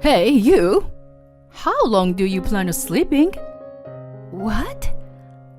Hey, you! How long do you plan on sleeping? What?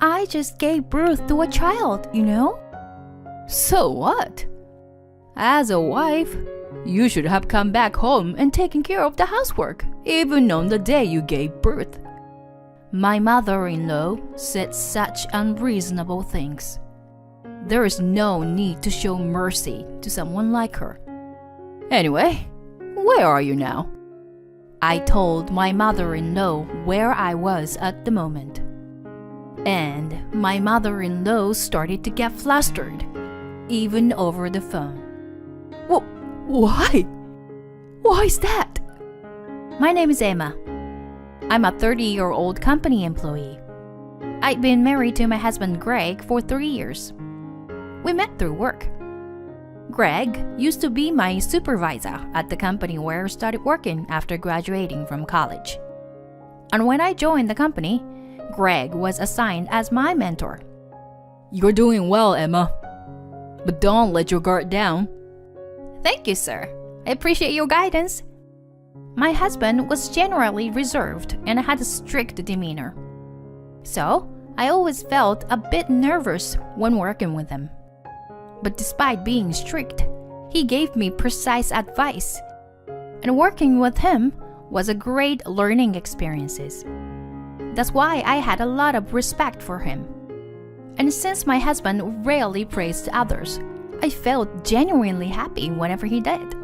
I just gave birth to a child, So what? As a wife, you should have come back home and taken care of the housework, even on the day you gave birth. My mother-in-law said such unreasonable things. There is no need to show mercy to someone like her. Anyway, where are you now? I told my mother-in-law where I was at the moment. And my mother-in-law started to get flustered, even over the phone. Why? Why is that? My name is Emma. I'm a 30-year-old company employee. I'd been married to my husband Greg for 3 years. We met through work. Greg used to be my supervisor at the company where I started working after graduating from college. And when I joined the company, Greg was assigned as my mentor. You're doing well, Emma. But don't let your guard down. Thank you, sir. I appreciate your guidance. My husband was generally reserved and had a strict demeanor. So, I always felt a bit nervous when working with him. But despite being strict, he gave me precise advice. And working with him was a great learning experience. That's why I had a lot of respect for him. And since my husband rarely praised others, I felt genuinely happy whenever he did.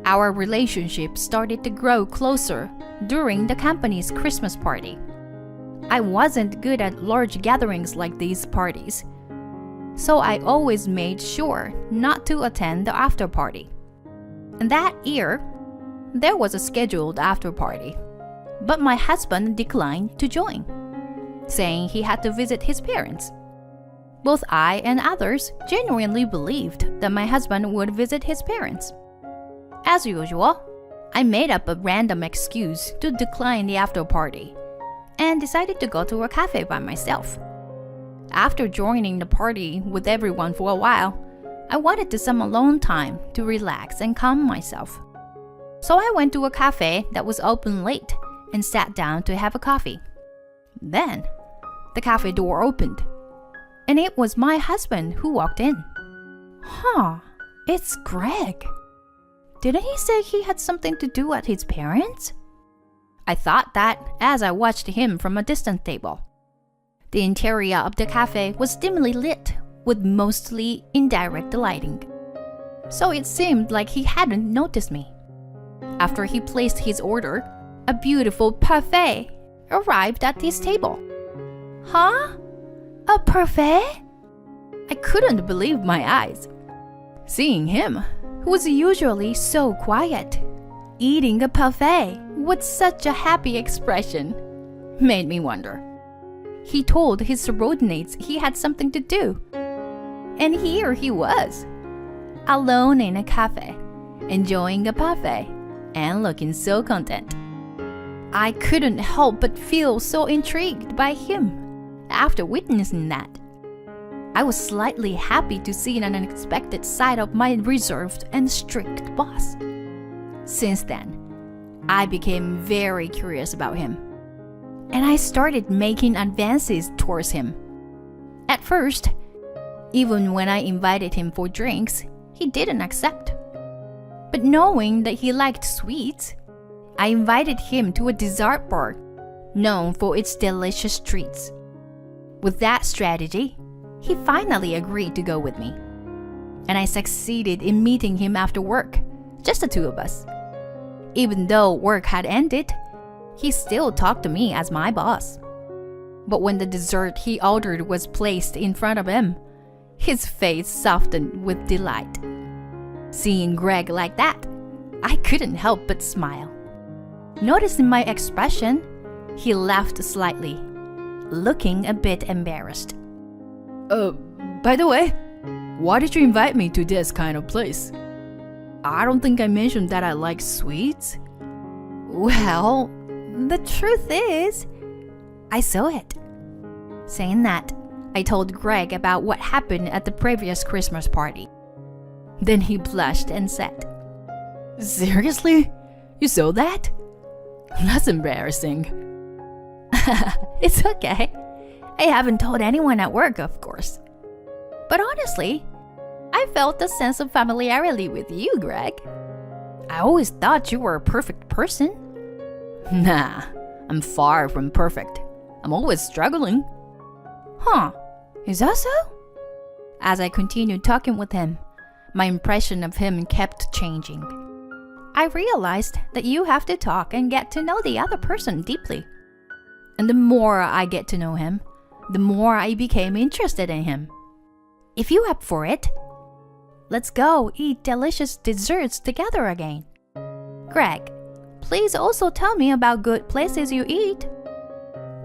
Our relationship started to grow closer during the company's Christmas party. I wasn't good at large gatherings like these parties, so I always made sure not to attend the after party. And that year, there was a scheduled after party, but my husband declined to join, saying he had to visit his parents. Both I and others genuinely believed that my husband would visit his parents. As usual, I made up a random excuse to decline the after party and decided to go to a cafe by myself. After joining the party with everyone for a while, I wanted some alone time to relax and calm myself. So I went to a cafe that was open late and sat down to have a coffee. Then, the cafe door opened, and it was my husband who walked in. It's Greg. Didn't he say he had something to do at his parents'? I thought that as I watched him from a distant table. The interior of the cafe was dimly lit with mostly indirect lighting, so it seemed like he hadn't noticed me. After he placed his order, a beautiful parfait arrived at his table. Huh? A parfait? I couldn't believe my eyes. Seeing him, who was usually so quiet, eating a parfait with such a happy expression, made me wonder. He told his subordinates he had something to do. And here he was, alone in a cafe, enjoying a parfait and looking so content. I couldn't help but feel so intrigued by him after witnessing that. I was slightly happy to see an unexpected side of my reserved and strict boss. Since then, I became very curious about him, and I started making advances towards him. At first, even when I invited him for drinks, he didn't accept. But knowing that he liked sweets, I invited him to a dessert bar known for its delicious treats. With that strategy, he finally agreed to go with me, and I succeeded in meeting him after work, just the two of us. Even though work had ended, he still talked to me as my boss. But when the dessert he ordered was placed in front of him, his face softened with delight. Seeing Greg like that, I couldn't help but smile. Noticing my expression, he laughed slightly, looking a bit embarrassed. By the way, why did you invite me to this kind of place? I don't think I mentioned that I like sweets. Well, the truth is, I saw it. Saying that, I told Greg about what happened at the previous Christmas party. Then he blushed and said, Seriously? You saw that? That's embarrassing. It's okay. I haven't told anyone at work, of course. But honestly, I felt a sense of familiarity with you, Greg. I always thought you were a perfect person. Nah, I'm far from perfect. I'm always struggling. Huh, is that so? As I continued talking with him, my impression of him kept changing. I realized that you have to talk and get to know the other person deeply. And the more I get to know him, the more I became interested in him. If you're up for it, let's go eat delicious desserts together again. Greg, please also tell me about good places you eat.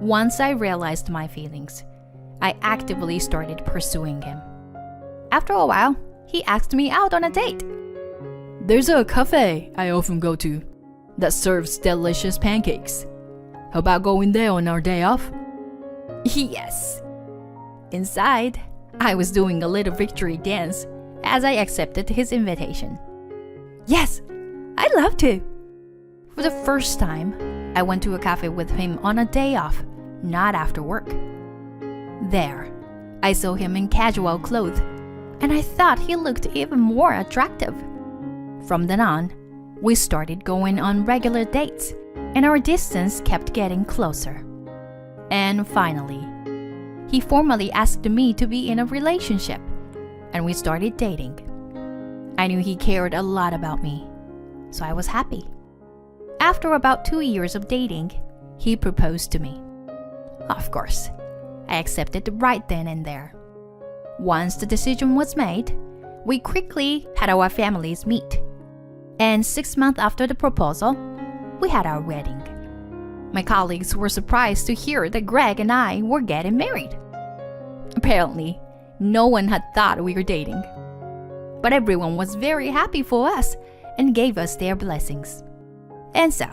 Once I realized my feelings, I actively started pursuing him. After a while, he asked me out on a date. There's a cafe I often go to that serves delicious pancakes. How about going there on our day off? Yes. Inside, I was doing a little victory dance as I accepted his invitation. Yes, I'd love to. For the first time, I went to a cafe with him on a day off, not after work. There, I saw him in casual clothes, and I thought he looked even more attractive. From then on, we started going on regular dates, and our distance kept getting closer. And finally, he formally asked me to be in a relationship, and we started dating. I knew he cared a lot about me, so I was happy. After about 2 years of dating, he proposed to me. Of course, I accepted right then and there. Once the decision was made, we quickly had our families meet. And 6 months after the proposal, we had our wedding. My colleagues were surprised to hear that Greg and I were getting married. Apparently, no one had thought we were dating. But everyone was very happy for us and gave us their blessings. And so,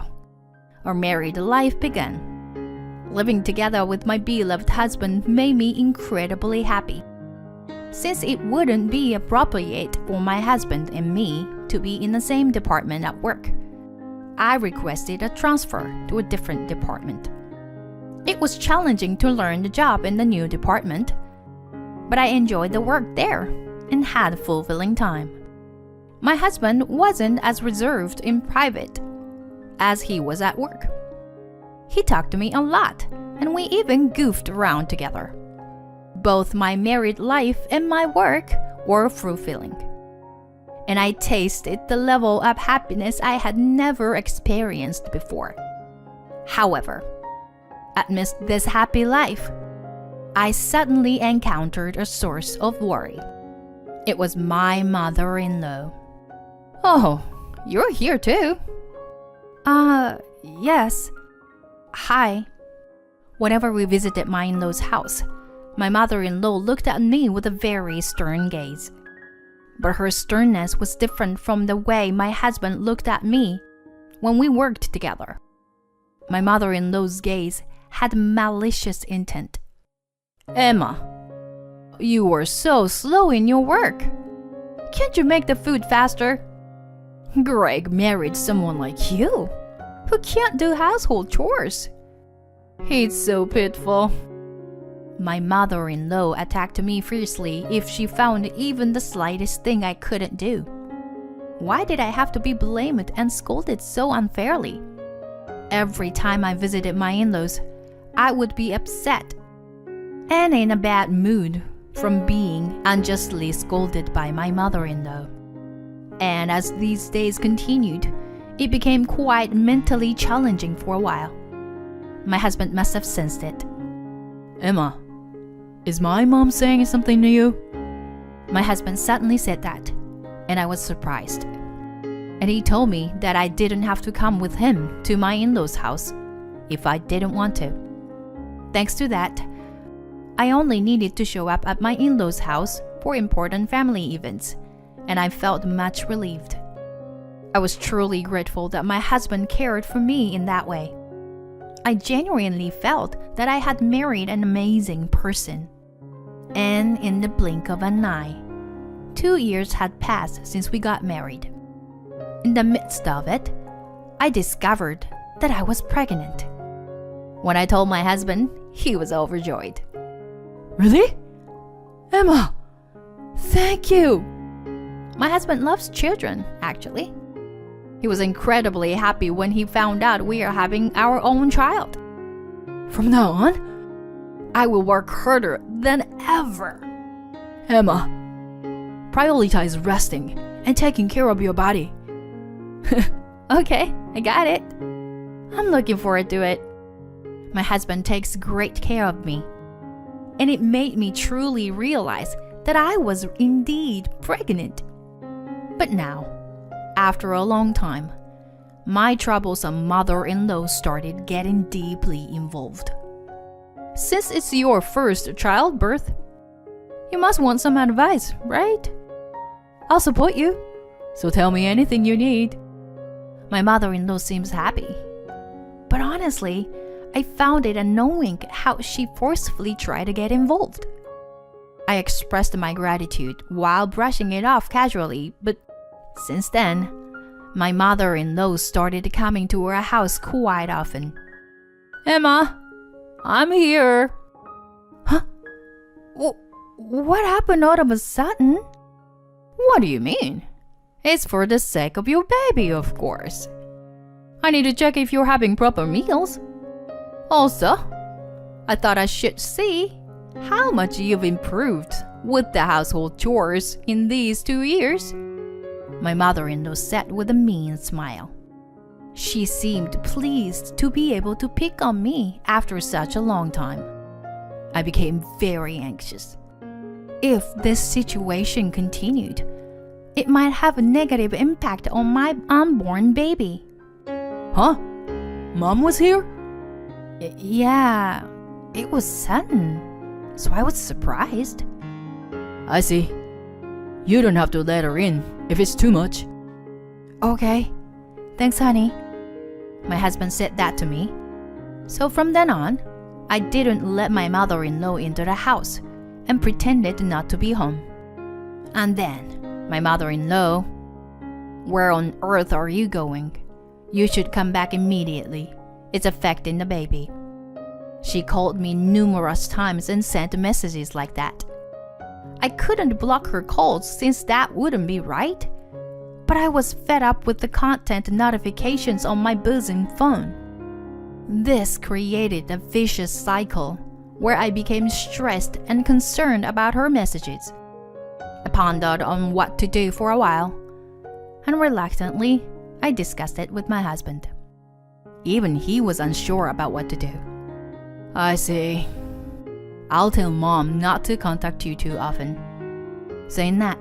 our married life began. Living together with my beloved husband made me incredibly happy. Since it wouldn't be appropriate for my husband and me to be in the same department at work, I requested a transfer to a different department. It was challenging to learn the job in the new department, but I enjoyed the work there and had a fulfilling time. My husband wasn't as reserved in private as he was at work. He talked to me a lot, and we even goofed around together. Both my married life and my work were fulfilling, and I tasted the level of happiness I had never experienced before. However, amidst this happy life, I suddenly encountered a source of worry. It was my mother-in-law. Oh, you're here too? Yes. Hi. Whenever we visited my in-law's house, my mother-in-law looked at me with a very stern gaze. But her sternness was different from the way my husband looked at me when we worked together. My mother-in-law's gaze had malicious intent. Emma, you are so slow in your work. Can't you make the food faster? Greg married someone like you, who can't do household chores. He's so pitiful. My mother-in-law attacked me fiercely if she found even the slightest thing I couldn't do. Why did I have to be blamed and scolded so unfairly? Every time I visited my in-laws, I would be upset and in a bad mood from being unjustly scolded by my mother-in-law. And as these days continued, it became quite mentally challenging for a while. My husband must have sensed it. Emma, is my mom saying something to you? My husband suddenly said that, and I was surprised. And he told me that I didn't have to come with him to my in-laws' house if I didn't want to. Thanks to that, I only needed to show up at my in-laws' house for important family events, and I felt much relieved. I was truly grateful that my husband cared for me in that way. I genuinely felt that I had married an amazing person. And in the blink of an eye, 2 years had passed since we got married. In the midst of it, I discovered that I was pregnant. When I told my husband, he was overjoyed. Really? Emma, thank you. My husband loves children, actually. He was incredibly happy when he found out we are having our own child. From now on, I will work harder than ever. Emma, prioritize resting and taking care of your body. Okay, I got it. I'm looking forward to it. My husband takes great care of me. And it made me truly realize that I was indeed pregnant. But now, after a long time, my troublesome mother-in-law started getting deeply involved. Since it's your first childbirth, you must want some advice, right? I'll support you, so tell me anything you need. My mother-in-law seems happy. But honestly, I found it annoying how she forcefully tried to get involved. I expressed my gratitude while brushing it off casually, but since then, my mother-in-law started coming to our house quite often. Emma, I'm here. Huh? What happened all of a sudden? What do you mean? It's for the sake of your baby, of course. I need to check if you're having proper meals. Also, I thought I should see how much you've improved with the household chores in these 2 years. My mother-in-law said with a mean smile. She seemed pleased to be able to pick on me after such a long time. I became very anxious. If this situation continued, it might have a negative impact on my unborn baby. Huh? Mom was here? Yeah, it was sudden, so I was surprised. I see. You don't have to let her in if it's too much. Okay, thanks, honey. My husband said that to me. So from then on, I didn't let my mother-in-law into the house and pretended not to be home. And then, my mother-in-law, "Where on earth are you going? You should come back immediately. It's affecting the baby." She called me numerous times and sent messages like that. I couldn't block her calls since that wouldn't be right. But I was fed up with the content notifications on my buzzing phone. This created a vicious cycle where I became stressed and concerned about her messages. I pondered on what to do for a while, and reluctantly, I discussed it with my husband. Even he was unsure about what to do. I see. I'll tell Mom not to contact you too often. Saying that,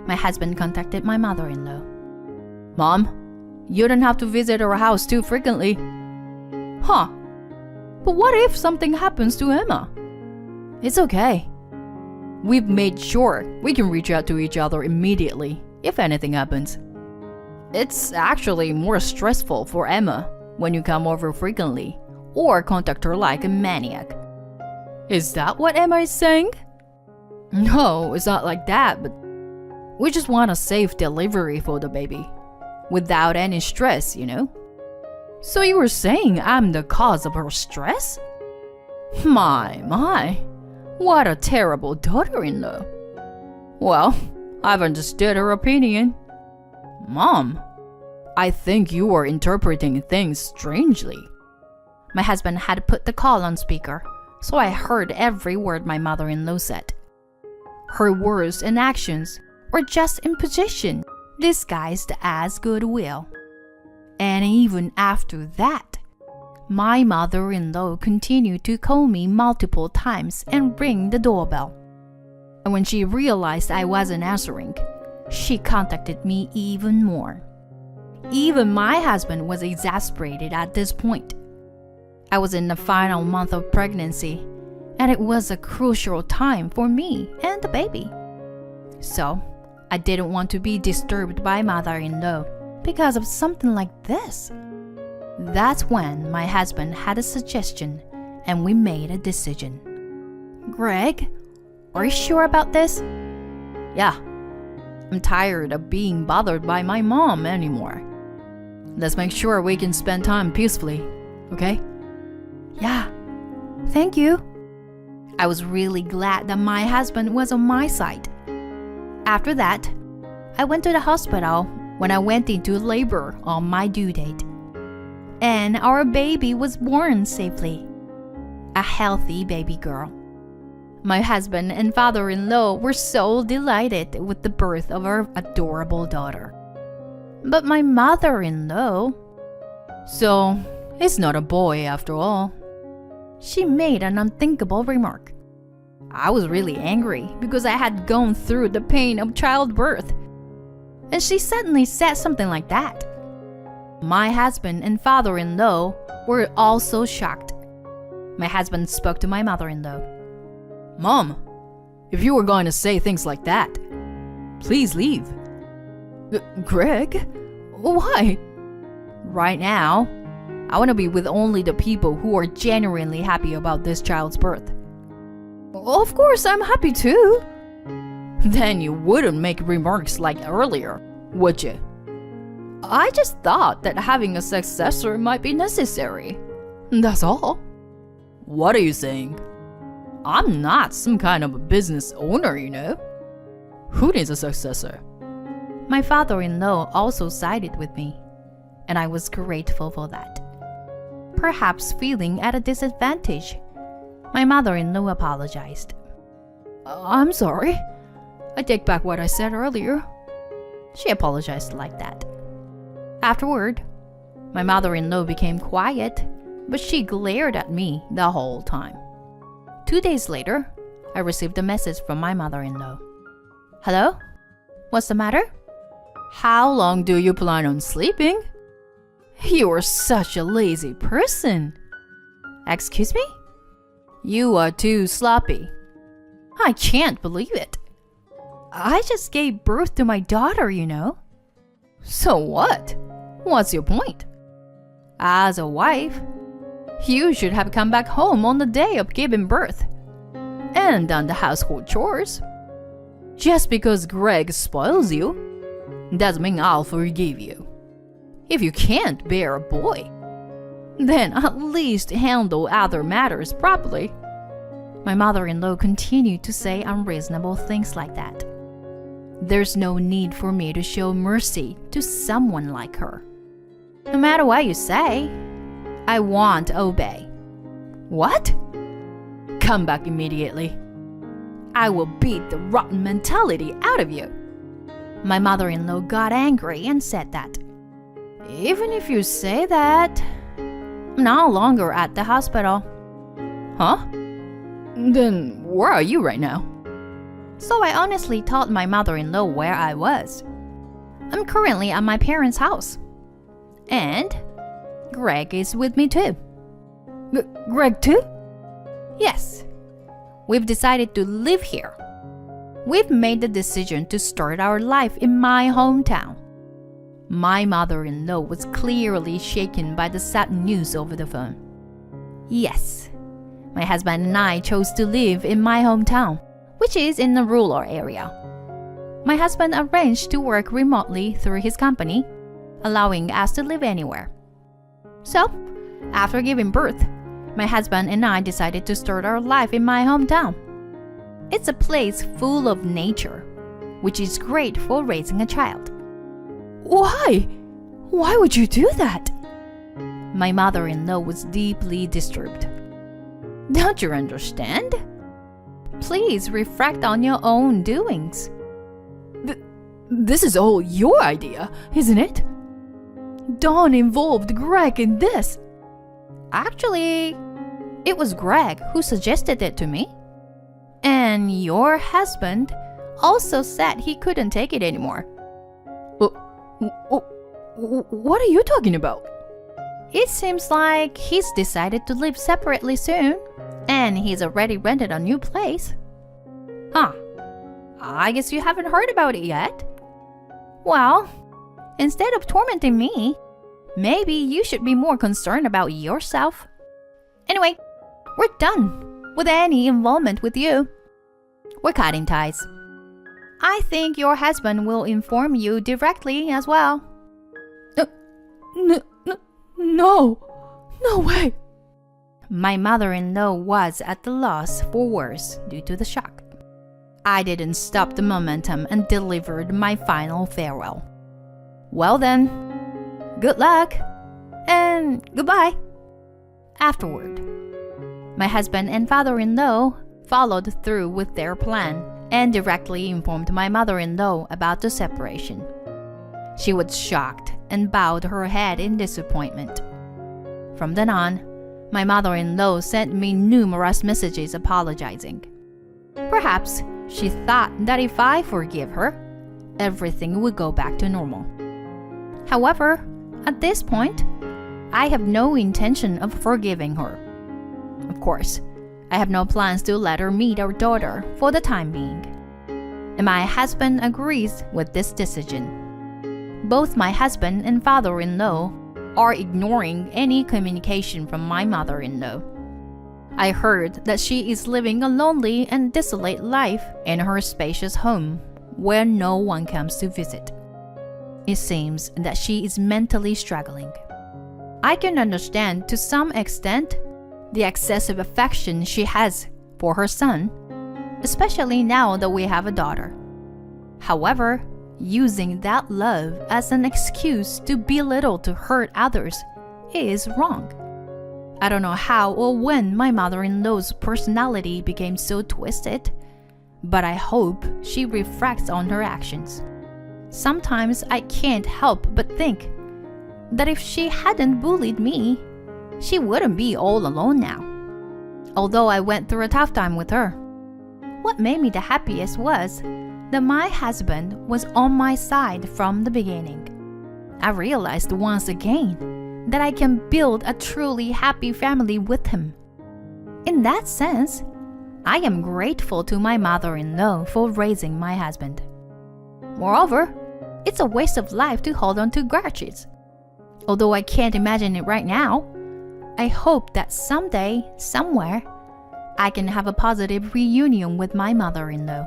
my husband contacted my mother-in-law. Mom, you don't have to visit our house too frequently. Huh? But what if something happens to Emma? It's okay. We've made sure we can reach out to each other immediately if anything happens. It's actually more stressful for Emma when you come over frequently or contact her like a maniac. Is that what Emma is saying? No, it's not like that, but we just want a safe delivery for the baby. Without any stress, you know? So you were saying I'm the cause of her stress? My. What a terrible daughter-in-law. Well, I've understood her opinion. Mom, I think you are interpreting things strangely. My husband had put the call on speaker, so I heard every word my mother-in-law said. Her words and actions were just imposition, disguised as goodwill. And even after that, my mother-in-law continued to call me multiple times and ring the doorbell. And when she realized I wasn't answering, she contacted me even more. Even my husband was exasperated at this point. I was in the final month of pregnancy, and it was a crucial time for me and the baby. So, I didn't want to be disturbed by mother-in-law because of something like this. That's when my husband had a suggestion and we made a decision. Greg, are you sure about this? Yeah. I'm tired of being bothered by my mom anymore. Let's make sure we can spend time peacefully, okay? Yeah, thank you. I was really glad that my husband was on my side. After that, I went to the hospital when I went into labor on my due date. And our baby was born safely. A healthy baby girl. My husband and father-in-law were so delighted with the birth of our adorable daughter. But my mother-in-law... So, it's not a boy after all. She made an unthinkable remark. I was really angry because I had gone through the pain of childbirth. And she suddenly said something like that. My husband and father-in-law were also shocked. My husband spoke to my mother-in-law. Mom, if you were going to say things like that, please leave. Greg? Why? Right now, I want to be with only the people who are genuinely happy about this child's birth. Of course, I'm happy too. Then you wouldn't make remarks like earlier, would you? I just thought that having a successor might be necessary. That's all. What are you saying? I'm not some kind of a business owner, you know. Who needs a successor? My father-in-law also sided with me, and I was grateful for that. Perhaps feeling at a disadvantage, my mother-in-law apologized. I'm sorry. I take back what I said earlier. She apologized like that. Afterward, my mother-in-law became quiet, but she glared at me the whole time. 2 days later, I received a message from my mother-in-law. Hello? What's the matter? How long do you plan on sleeping? You're such a lazy person. Excuse me? You are too sloppy. I can't believe it. I just gave birth to my daughter, you know. So what? What's your point? As a wife, you should have come back home on the day of giving birth and done the household chores. Just because Greg spoils you doesn't mean I'll forgive you. If you can't bear a boy, then at least handle other matters properly. My mother-in-law continued to say unreasonable things like that. There's no need for me to show mercy to someone like her. No matter what you say, I won't obey. What? Come back immediately. I will beat the rotten mentality out of you. My mother-in-law got angry and said that. Even if you say that, I'm no longer at the hospital. Huh? Then where are you right now? So I honestly told my mother-in-law where I was. I'm currently at my parents' house. And Greg is with me too. Greg too? Yes. We've decided to live here. We've made the decision to start our life in my hometown. My mother-in-law was clearly shaken by the sad news over the phone. Yes, my husband and I chose to live in my hometown, which is in a rural area. My husband arranged to work remotely through his company, allowing us to live anywhere. So, after giving birth, my husband and I decided to start our life in my hometown. It's a place full of nature, which is great for raising a child. Why? Why would you do that? My mother-in-law was deeply disturbed. Don't you understand? Please reflect on your own doings. This is all your idea, isn't it? Dawn involved Greg in this. Actually, it was Greg who suggested it to me. And your husband also said he couldn't take it anymore. What are you talking about? It seems like he's decided to live separately soon, and he's already rented a new place. Huh. I guess you haven't heard about it yet. Well, instead of tormenting me, maybe you should be more concerned about yourself. Anyway, we're done with any involvement with you. We're cutting ties. I think your husband will inform you directly as well. No way. My mother-in-law was at the loss for words due to the shock. I didn't stop the momentum and delivered my final farewell. Well then, good luck and goodbye. Afterward, my husband and father-in-law followed through with their plan and directly informed my mother-in-law about the separation. She was shocked and bowed her head in disappointment. From then on, my mother-in-law sent me numerous messages apologizing. Perhaps she thought that if I forgive her, everything would go back to normal. However, at this point, I have no intention of forgiving her. Of course, I have no plans to let her meet our daughter for the time being. And my husband agrees with this decision. Both my husband and father-in-law are ignoring any communication from my mother-in-law. I heard that she is living a lonely and desolate life in her spacious home where no one comes to visit. It seems that she is mentally struggling. I can understand to some extent the excessive affection she has for her son, especially now that we have a daughter. However, using that love as an excuse to belittle to hurt others is wrong. I don't know how or when my mother-in-law's personality became so twisted, but I hope she reflects on her actions. Sometimes I can't help but think that if she hadn't bullied me, she wouldn't be all alone now. Although I went through a tough time with her, what made me the happiest was that my husband was on my side from the beginning. I realized once again that I can build a truly happy family with him. In that sense, I am grateful to my mother-in-law for raising my husband. Moreover, it's a waste of life to hold on to grudges. Although I can't imagine it right now, I hope that someday, somewhere, I can have a positive reunion with my mother-in-law.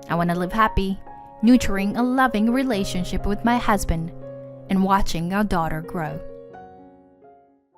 I want to live happy, nurturing a loving relationship with my husband, and watching our daughter grow.